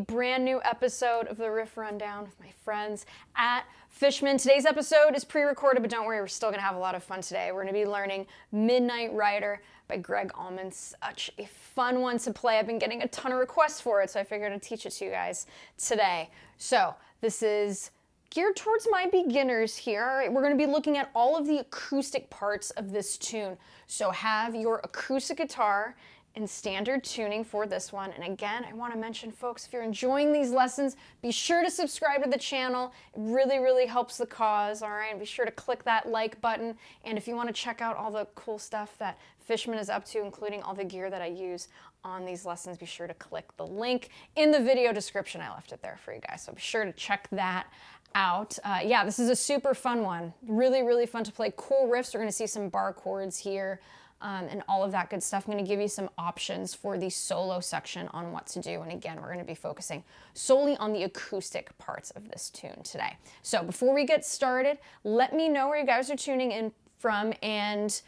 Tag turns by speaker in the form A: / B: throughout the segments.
A: Brand new episode of the Riff Rundown with my friends at Fishman. Today's episode is pre-recorded, but don't worry, we're still gonna have a lot of fun today. We're gonna be learning Midnight Rider by Greg Allman. Such a fun one to play. I've been getting a ton of requests for it, so I figured I'd teach it to you guys today. So this is geared towards my beginners here. All right, we're gonna be looking at all of the acoustic parts of this tune. So have your acoustic guitar in standard tuning for this one. And again, I want to mention, folks, if you're enjoying these lessons, be sure to subscribe to the channel. It really, really helps the cause, all right? And be sure to click that like button. And if you want to check out all the cool stuff that Fishman is up to, including all the gear that I use on these lessons, be sure to click the link in the video description. I left it there for you guys, so be sure to check that out. Yeah, this is a super fun one. Really, really fun to play. Cool riffs. We're going to see some bar chords here. And all of that good stuff. I'm going to give you some options for the solo section on what to do. And again, we're going to be focusing solely on the acoustic parts of this tune today. So before we get started, let me know where you guys are tuning in from, and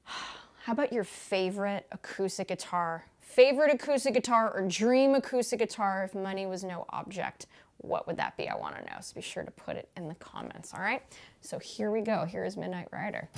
A: how about your favorite acoustic guitar? Favorite acoustic guitar or dream acoustic guitar if money was no object? What would that be? I want to know. So be sure to put it in the comments, all right? So here we go. Here is Midnight Rider.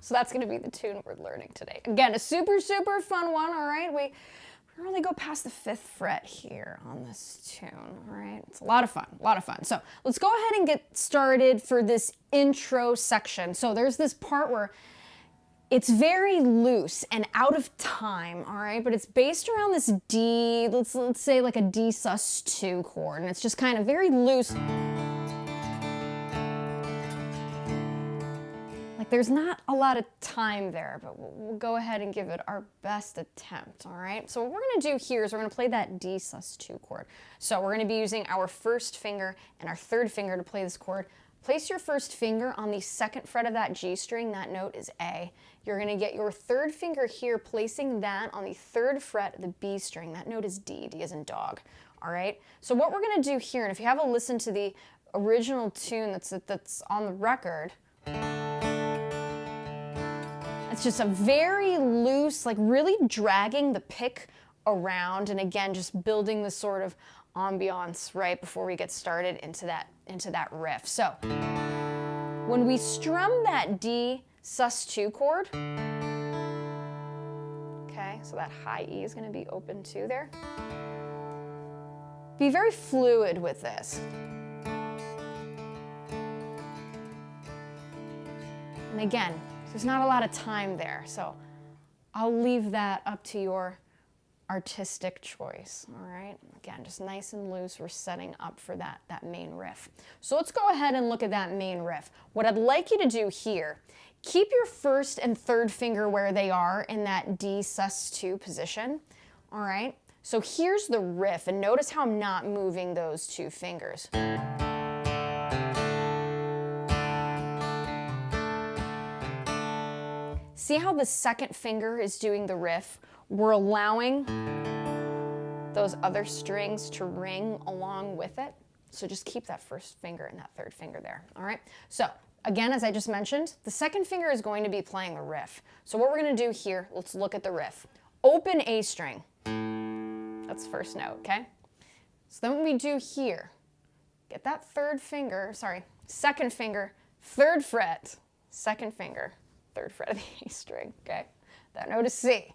A: So that's going to be the tune we're learning today. Again, a super, super fun one, all right? We really go past the 5th fret here on this tune, all right? It's a lot of fun, a lot of fun. So let's go ahead and get started for this intro section. So there's this part where it's very loose and out of time, all right? But it's based around this D, let's say like a D sus2 chord, and it's just kind of very loose. There's not a lot of time there, but we'll go ahead and give it our best attempt, all right? So what we're gonna do here is we're gonna play that D sus2 chord. So we're gonna be using our 1st finger and our 3rd finger to play this chord. Place your 1st finger on the 2nd fret of that G string. That note is A. You're gonna get your 3rd finger here, placing that on the 3rd fret of the B string. That note is D, D as in dog, all right? So what we're gonna do here, and if you have a listen to the original tune that's on the record, it's just a very loose, like really dragging the pick around, and again, just building this sort of ambiance right before we get started into that riff. So when we strum that D sus2 chord, okay, so that high E is going to be open too there. Be very fluid with this. And again, there's not a lot of time there, so I'll leave that up to your artistic choice, all right? Again, just nice and loose. We're setting up for that main riff. So let's go ahead and look at that main riff. What I'd like you to do here, keep your 1st and 3rd finger where they are in that D sus2 position, all right? So here's the riff, and notice how I'm not moving those 2 fingers. See how the 2nd finger is doing the riff? We're allowing those other strings to ring along with it. So just keep that 1st finger and that 3rd finger there, all right? So Again, as I just mentioned, the second finger is going to be playing the riff. So what we're going to do here, let's look at the riff. Open A string. That's the first note, okay? So then what we do here, get that second finger, third fret, second finger, third fret of the A string, okay? That note is C.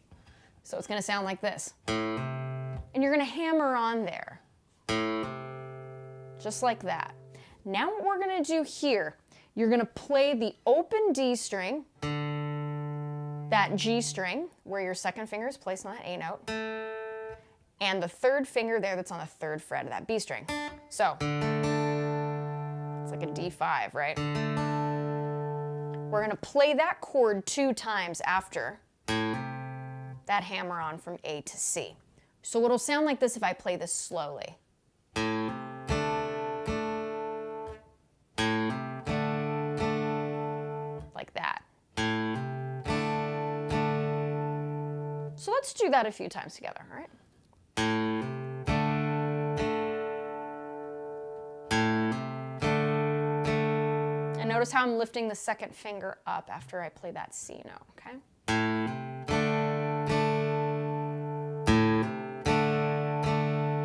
A: So it's going to sound like this. And you're going to hammer on there, just like that. Now what we're going to do here, you're going to play the open D string, that G string, where your second finger is placed on that A note, and the third finger there that's on the third fret of that B string. So, it's like a D5, right? We're going to play that chord 2 times after that hammer on from A to C. So it'll sound like this if I play this slowly. Like that. So let's do that a few times together, all right? And notice how I'm lifting the second finger up after I play that C note, okay?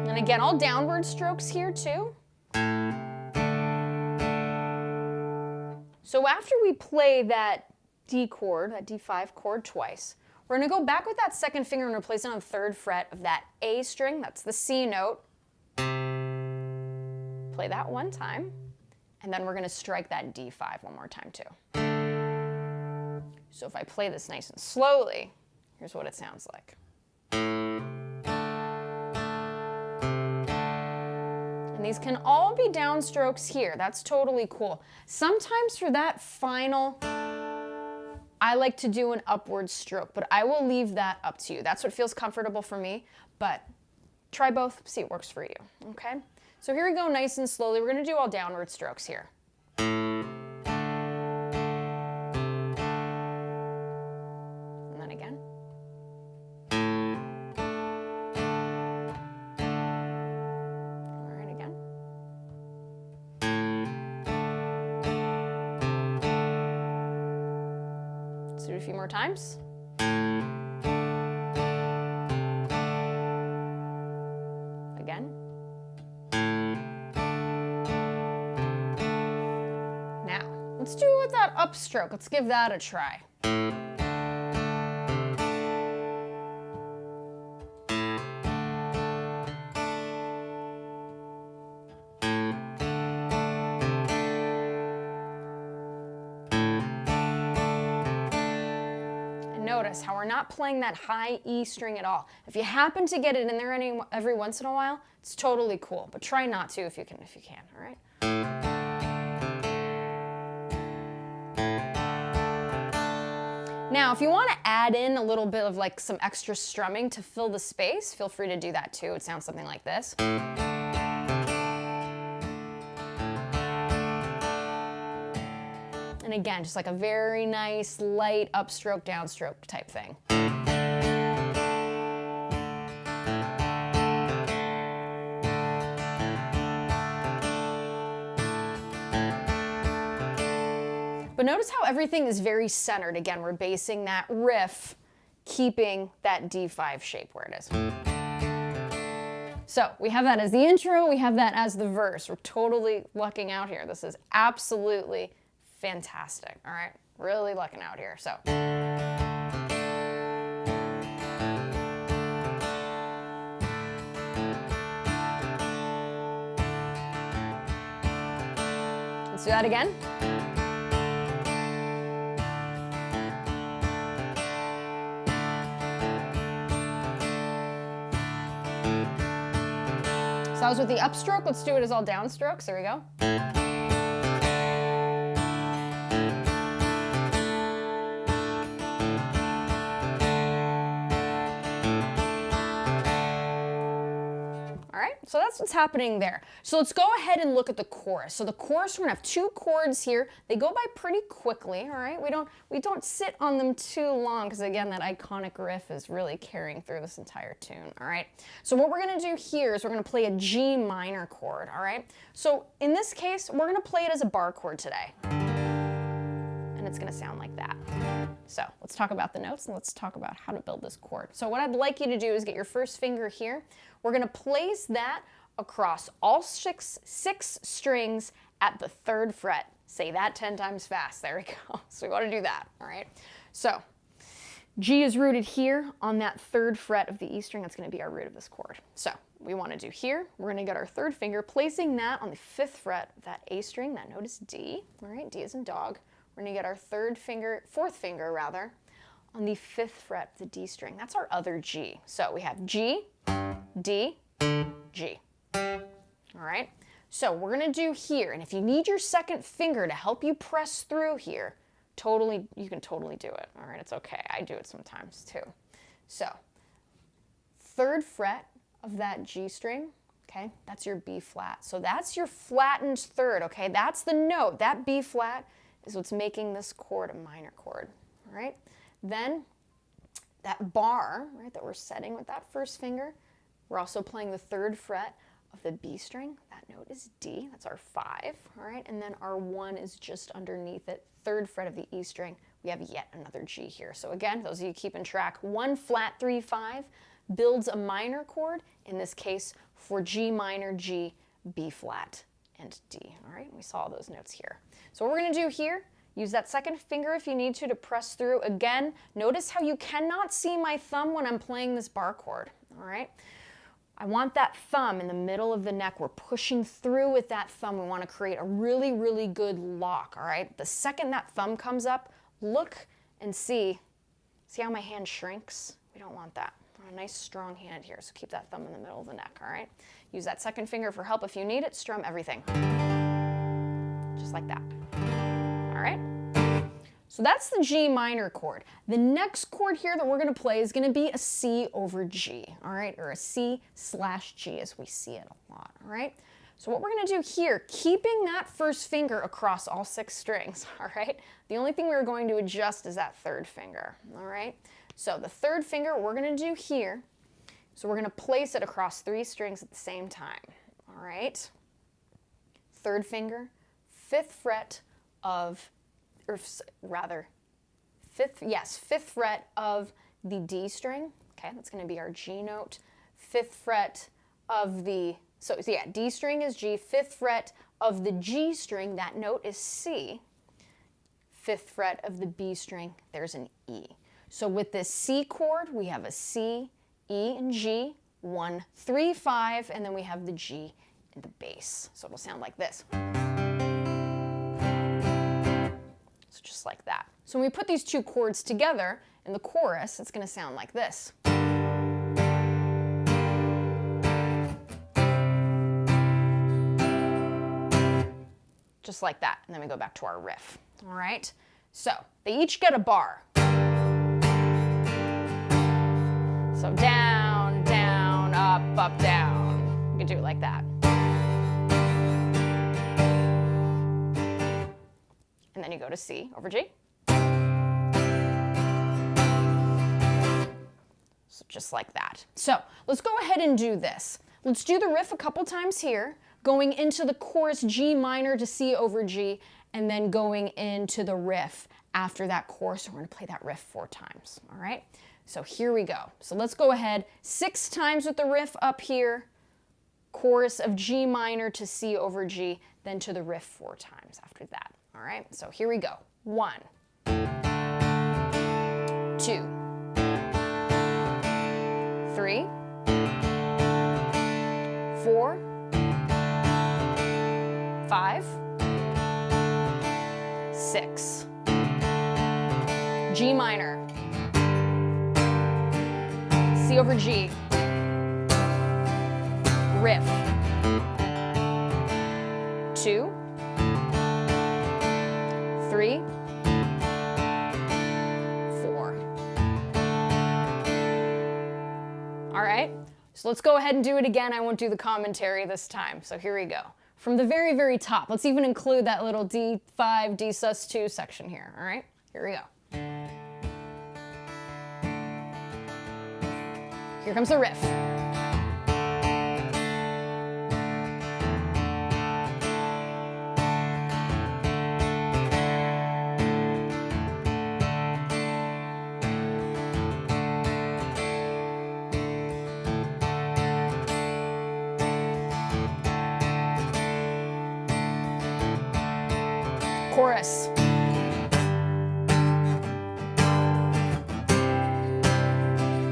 A: And again, all downward strokes here too. So after we play that D chord, that D5 chord twice, we're going to go back with that second finger and replace it on the third fret of that A string, that's the C note. Play that one time, and then we're going to strike that D5 one more time too. So if I play this nice and slowly, here's what it sounds like. And these can all be downstrokes here. That's totally cool. Sometimes for that final, I like to do an upward stroke, but I will leave that up to you. That's what feels comfortable for me, but try both, see what works for you, okay? So here we go, nice and slowly. We're gonna do all downward strokes here. And then again. All right, again. Let's do it a few more times. Again. Now, let's do it with that upstroke. Let's give that a try. Notice how we're not playing that high E string at all. If you happen to get it in there every once in a while, it's totally cool, but try not to if you can, all right? Now, if you want to add in a little bit of like some extra strumming to fill the space, feel free to do that too. It sounds something like this. And again, just like a very nice, light upstroke, downstroke type thing. But notice how everything is very centered. Again, we're basing that riff, keeping that D5 shape where it is. So we have that as the intro, we have that as the verse. We're totally lucking out here. This is absolutely fantastic, all right? Really lucking out here, so. Let's do that again. So that was with the upstroke. Let's do it as all downstrokes. There we go. So that's what's happening there. So let's go ahead and look at the chorus. So the chorus, we're gonna have 2 chords here. They go by pretty quickly, all right? We don't sit on them too long because again, that iconic riff is really carrying through this entire tune, all right? So what we're gonna do here is we're gonna play a G minor chord, all right? So in this case, we're gonna play it as a bar chord today. and it's gonna sound like that. So let's talk about the notes and let's talk about how to build this chord. So what I'd like you to do is get your first finger here. We're gonna place that across all six strings at the 3rd fret. Say that 10 times fast. There we go. So we want to do that, all right? So G is rooted here on that 3rd fret of the E string. That's going to be our root of this chord. So we want to do here, we're going to get our 3rd finger, placing that on the 5th fret of that A string. That note is D, all right? D as in dog. We're going to get our 4th finger rather, on the 5th fret of the D string. That's our other G. So we have G, D, G. All right? So we're going to do here, and if you need your 2nd finger to help you press through here, you can totally do it. All right, it's okay. I do it sometimes too. So 3rd fret of that G string, okay, that's your B flat. So that's your flattened 3rd, okay? That's the note. That B flat is what's making this chord a minor chord, all right? Then that bar, right, that we're setting with that 1st finger, we're also playing the 3rd fret of the B string. That note is D, that's our 5, all right? And then our 1 is just underneath it, 3rd fret of the E string. We have yet another G here. So again, those of you keeping track, 1 flat 3 5 builds a minor chord, in this case for G minor, G, B flat, and D, all right? We saw those notes here. So what we're gonna do here, use that 2nd finger if you need to press through. Again, notice how you cannot see my thumb when I'm playing this bar chord, all right? I want that thumb in the middle of the neck. We're pushing through with that thumb. We want to create a really, really good lock, all right? The second that thumb comes up, look and see how my hand shrinks? We don't want that. I want a nice strong hand here, so keep that thumb in the middle of the neck, all right? Use that 2nd finger for help if you need it. Strum everything. Just like that, all right? So that's the G minor chord. The next chord here that we're going to play is going to be a C over G, all right, or a C/G as we see it a lot, all right? So what we're going to do here, keeping that 1st finger across all 6 strings, all right? The only thing we're going to adjust is that 3rd finger, all right? So the 3rd finger we're going to do here, so we're going to place it across 3 strings at the same time, all right? 3rd finger, 5th fret of, or rather, 5th fret of the D string. Okay, that's going to be our G note. 5th fret of the, so yeah, D string is G. 5th fret of the G string, that note is C. 5th fret of the B string, there's an E. So with this C chord, we have a C, E, and G, 1, 3, 5, and then we have the G in the bass. So it'll sound like this. Just like that. So when we put these 2 chords together in the chorus, it's going to sound like this. Just like that. And then we go back to our riff. All right? So they each get a bar. So down, down, up, down. You can do it like that. And then you go to C over G. So just like that. So let's go ahead and do this. Let's do the riff a couple times here, going into the chorus G minor to C over G, and then going into the riff after that chorus. We're going to play that riff 4 times, all right? So here we go. So let's go ahead 6 times with the riff up here, chorus of G minor to C over G, then to the riff 4 times after that. All right, so here we go. 1, 2, 3, 4, 5, 6. G minor, C over G, riff, 2, 3, 4. All right, so let's go ahead and do it again. I won't do the commentary this time. So here we go. From the very, very top, let's even include that little D5, D sus2 section here. All right, here we go. Here comes the riff. chorus.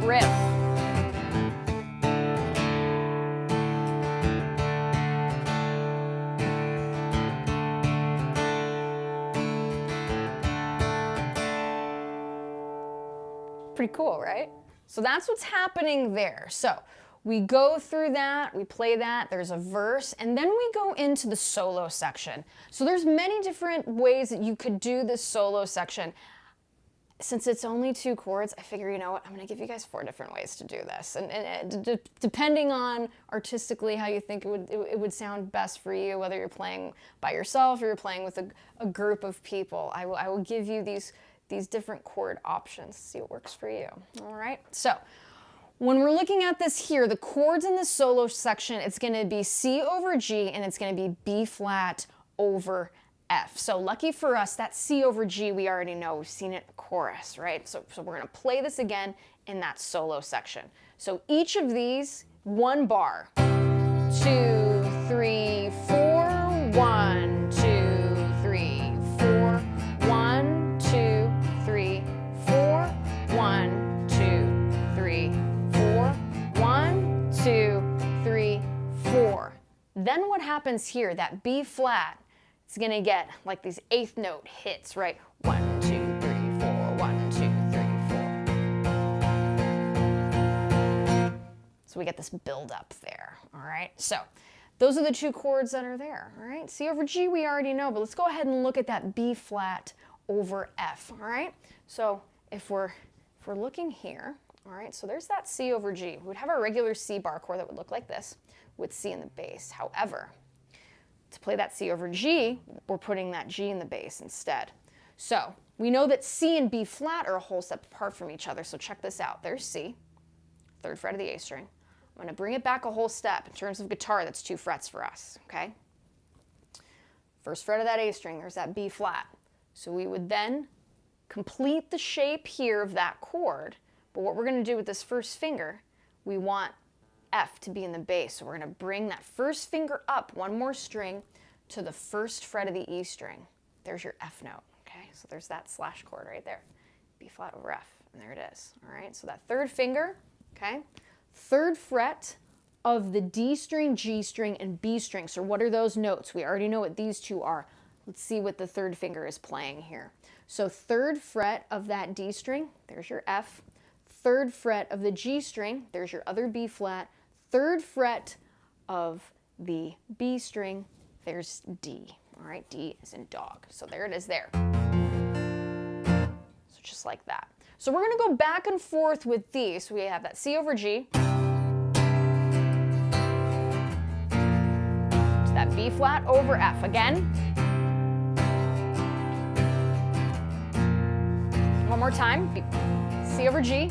A: Riff. Pretty cool, right? So that's what's happening there. So we go through that, we play that, there's a verse, and then we go into the solo section. So there's many different ways that you could do this solo section. Since it's only 2 chords, I figure, you know what, I'm gonna give you guys 4 different ways to do this. And depending on artistically how you think it would sound best for you, whether you're playing by yourself or you're playing with a group of people, I will give you these different chord options, see what works for you. All right, so when we're looking at this here, the chords in the solo section, it's gonna be C over G and it's gonna be B flat over F. So lucky for us, that C over G we already know, we've seen it in chorus, right? So we're gonna play this again in that solo section. So each of these, 1 bar, 2, 3, 4, 1, 2, 3, 4, 1, 2, 3, 4, 1, 2, 3, 4, 1, 2, 3, 4. Then what happens here, that B flat, it's gonna get like these 8th note hits, right? 1, 2, 3, 4, 1, 2, 3, 4. So we get this build up there, all right? So those are the 2 chords that are there, all right? C over G we already know, but let's go ahead and look at that B flat over F, all right? So if we're looking here, all right, so there's that C over G. We would have our regular C bar chord that would look like this with C in the bass. However, to play that C over G, we're putting that G in the bass instead. So we know that C and B flat are a whole step apart from each other, so check this out. There's C, 3rd fret of the A string. I'm gonna bring it back a whole step. In terms of guitar, that's 2 frets for us, okay? 1st fret of that A string, there's that B flat. So we would then complete the shape here of that chord, but what we're gonna do with this 1st finger, we want F to be in the bass. So we're gonna bring that 1st finger up 1 more string to the 1st fret of the E string. There's your F note, okay? So there's that slash chord right there. B flat over F, and there it is, all right? So that 3rd finger, okay? 3rd fret of the D string, G string, and B string. So what are those notes? We already know what these 2 are. Let's see what the 3rd finger is playing here. So 3rd fret of that D string, there's your F. 3rd fret of the G string, there's your other B flat. 3rd fret of the B string, there's D, all right? D is in dog, so there it is there. So just like that. So we're gonna go back and forth with these. So we have that C over G, to that B flat over F again. One more time, C over G,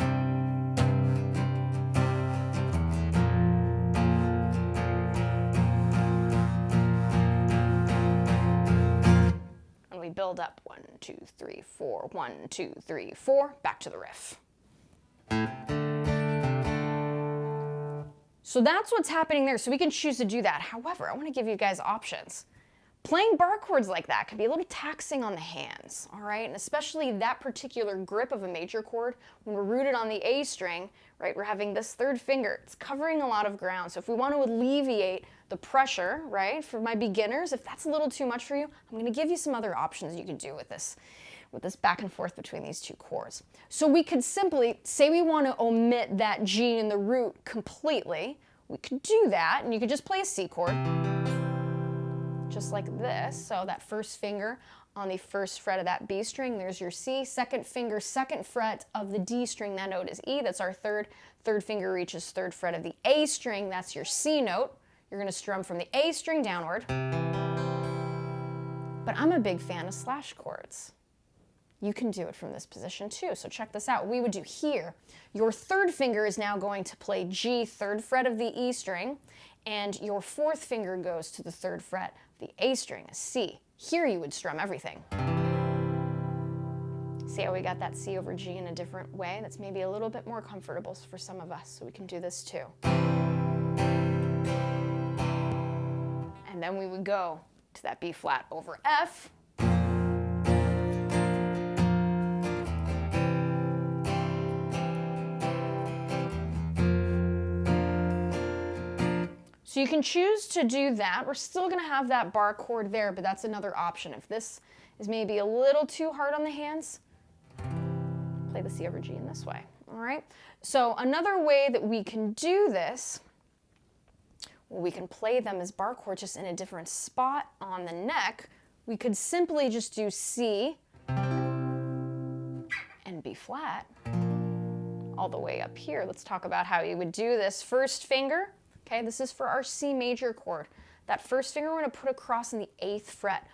A: build up 1, 2, 3, 4, 1, 2, 3, 4, back to the riff. So that's what's happening there. So we can choose to do that. However, I want to give you guys options. Playing bar chords like that can be a little taxing on the hands, all right? And especially that particular grip of a major chord, when we're rooted on the A string, right? We're having this 3rd finger. It's covering a lot of ground. So if we want to alleviate the pressure, right, for my beginners, if that's a little too much for you, I'm going to give you some other options you can do with this back and forth between these 2 chords. So we could simply, say we want to omit that G in the root completely, we could do that, and you could just play a C chord, just like this. So that 1st finger on the 1st fret of that B string, there's your C. 2nd finger, 2nd fret of the D string, that note is E, that's our 3rd. 3rd finger reaches 3rd fret of the A string, that's your C note. You're gonna strum from the A string downward. But I'm a big fan of slash chords. You can do it from this position too, so check this out. We would do here, your 3rd finger is now going to play G, 3rd fret of the E string, and your 4th finger goes to the 3rd fret of the A string, a C. Here you would strum everything. See how we got that C over G in a different way? That's maybe a little bit more comfortable for some of us, so we can do this too. And then we would go to that B flat over F. So you can choose to do that. We're still gonna have that bar chord there, but that's another option. If this is maybe a little too hard on the hands, play the C over G in this way, all right? So another way that we can do this, well, we can play them as bar chords just in a different spot on the neck. We could simply just do C and B flat all the way up here. Let's talk about how you would do this. First finger, okay, this is for our C major chord. That first finger we're gonna put across in the 8th fret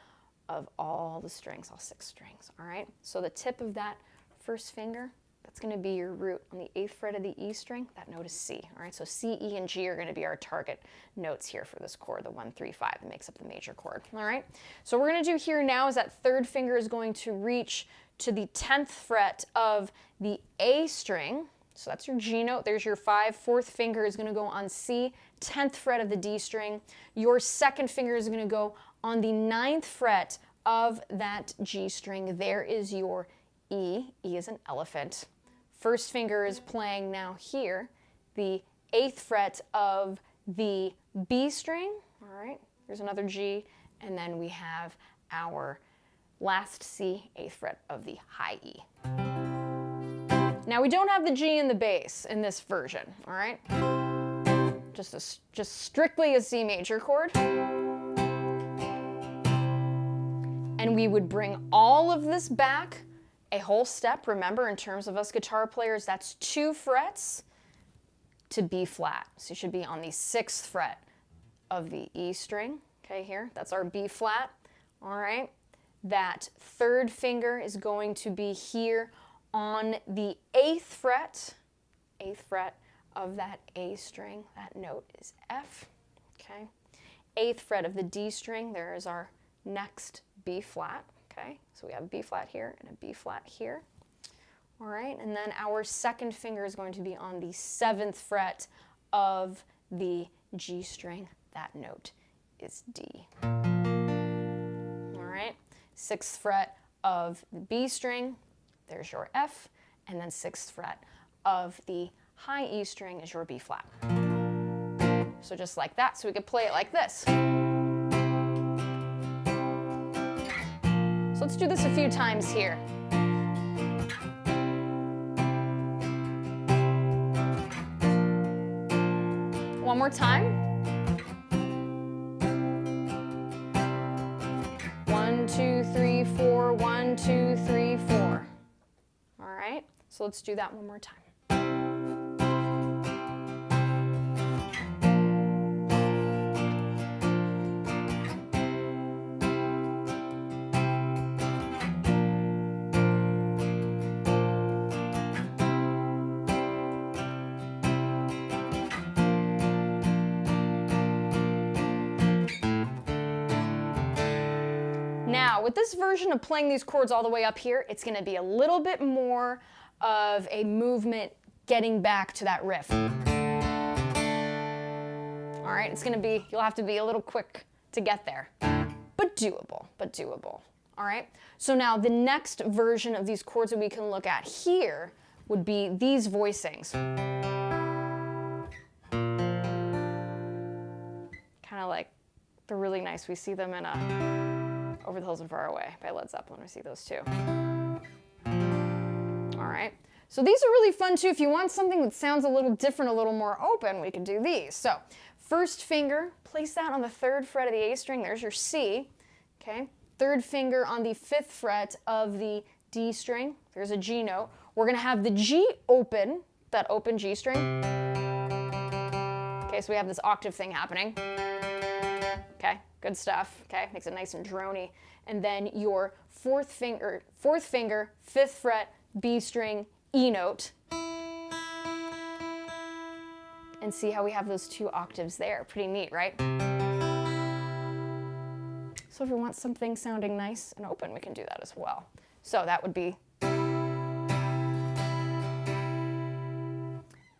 A: of all the strings, all 6 strings, all right? So the tip of that first finger, that's gonna be your root on the 8th fret of the E string. That note is C, all right? So C, E, and G are gonna be our target notes here for this chord, the 1, 3, 5 that makes up the major chord, all right? So what we're gonna do here now is that third finger is going to reach to the 10th fret of the A string. So that's your G note, there's your 5. Fourth finger is gonna go on C, 10th fret of the D string. Your second finger is gonna go on the 9th fret of that G string. There is your E. E is an elephant. First finger is playing now here, the 8th fret of the B string. All right, here's another G, and then we have our last C, 8th fret of the high E. Now we don't have the G in the bass in this version, all right? Just strictly a C major chord. And we would bring all of this back a whole step. Remember, in terms of us guitar players, that's 2 frets to B flat. So you should be on the 6th fret of the E string, okay, here. That's our B flat, all right? That third finger is going to be here on the 8th fret of that A string. That note is F, okay? 8th fret of the D string, there is our next B flat, okay? So we have B flat here and a B flat here. All right, and then our second finger is going to be on the 7th fret of the G string. That note is D. All right, 6th fret of the B string, there's your F, and then 6th fret of the high E string is your B flat. So just like that, so we could play it like this. So let's do this a few times here. One more time. 1, 2, 3, 4, 1, 2, 3, 4. All right, so let's do that one more time. Now, with this version of playing these chords all the way up here, it's going to be a little bit more of a movement getting back to that riff. All right, it's going to be, you'll have to be a little quick to get there, but doable, All right, so now the next version of these chords that we can look at here would be these voicings. Kind of like, they're really nice. We see them in Over the Hills and Far Away by Led Zeppelin. We see those too. All right. So these are really fun too. If you want something that sounds a little different, a little more open, we could do these. So first finger, place that on the 3rd fret of the A string. There's your C. Okay. 3rd finger on the 5th fret of the D string. There's a G note. We're going to have the G open, that open G string. Okay, so we have this octave thing happening. Okay, good stuff. Okay, makes it nice and droney. And then your 4th finger, 5th fret, B string, E note. And see how we have those 2 octaves there. Pretty neat, right? So if we want something sounding nice and open, we can do that as well. So that would be.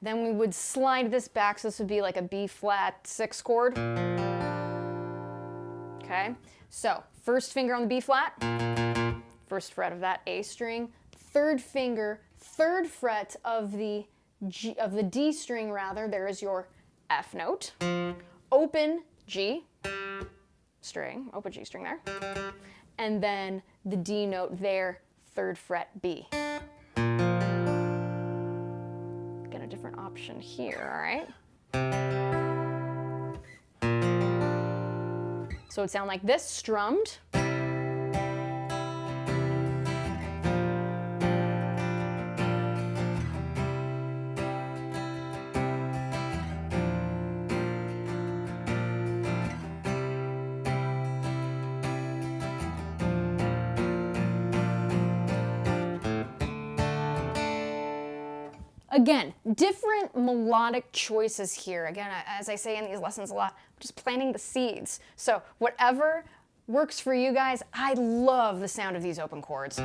A: Then we would slide this back, so this would be like a B flat 6 chord. Okay, so first finger on the B flat, 1st fret of that A string, 3rd finger, 3rd fret of the D string rather, there is your F note. open G string, open G string there, and then the D note there, 3rd fret B. Get a different option here, all right? So it would sound like this, strummed. Again, different melodic choices here. Again, as I say in these lessons a lot, I'm just planting the seeds. So whatever works for you guys, I love the sound of these open chords.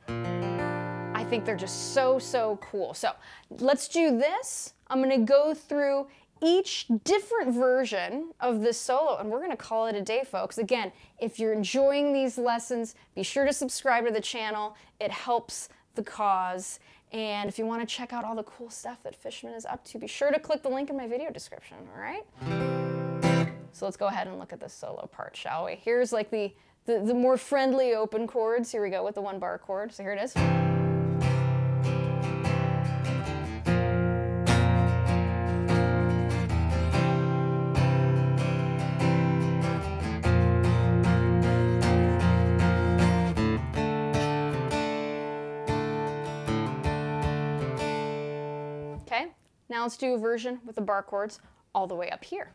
A: I think they're just so, so cool. So let's do this. I'm gonna go through each different version of this solo, and we're gonna call it a day, folks. Again, if you're enjoying these lessons, be sure to subscribe to the channel. It helps the cause. And if you want to check out all the cool stuff that Fishman is up to, be sure to click the link in my video description, all right? So let's go ahead and look at this solo part, shall we? Here's like the more friendly open chords. Here we go with the 1-bar chord. So here it is. Okay, now let's do a version with the bar chords all the way up here.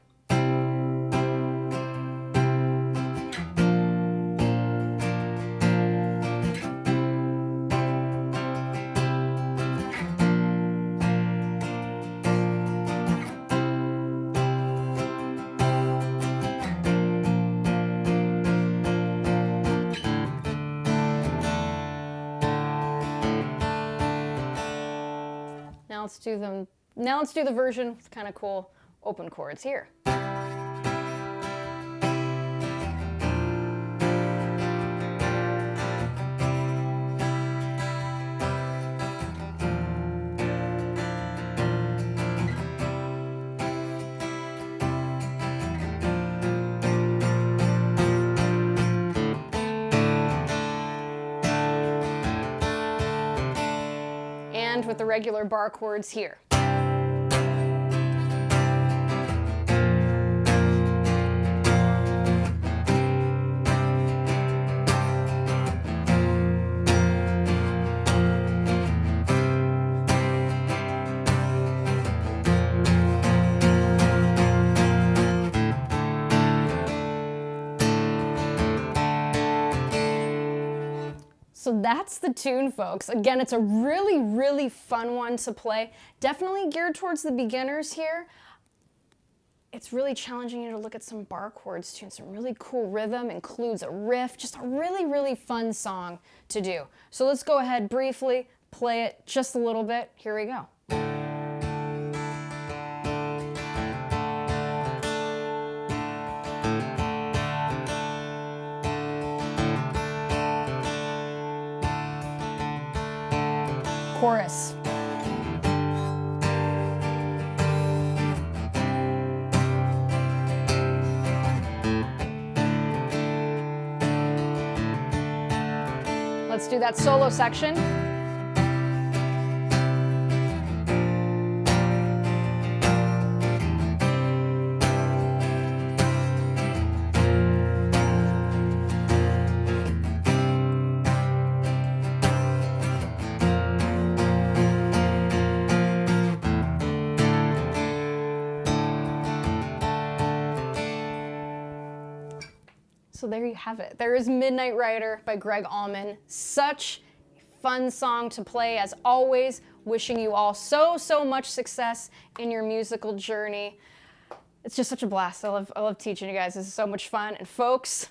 A: Now let's do the version with kind of cool open chords here. And with the regular bar chords here. So that's the tune, folks. Again, it's a really, really fun one to play. Definitely geared towards the beginners here. It's really challenging you to look at some bar chords too, and some really cool rhythm, includes a riff, just a really, really fun song to do. So let's go ahead briefly, play it just a little bit. Here we go. Chorus. Let's do that solo section. So there you have it. There is Midnight Rider by Greg Allman. Such a fun song to play as always. Wishing you all so, so much success in your musical journey. It's just such a blast. I love teaching you guys. This is so much fun. And folks,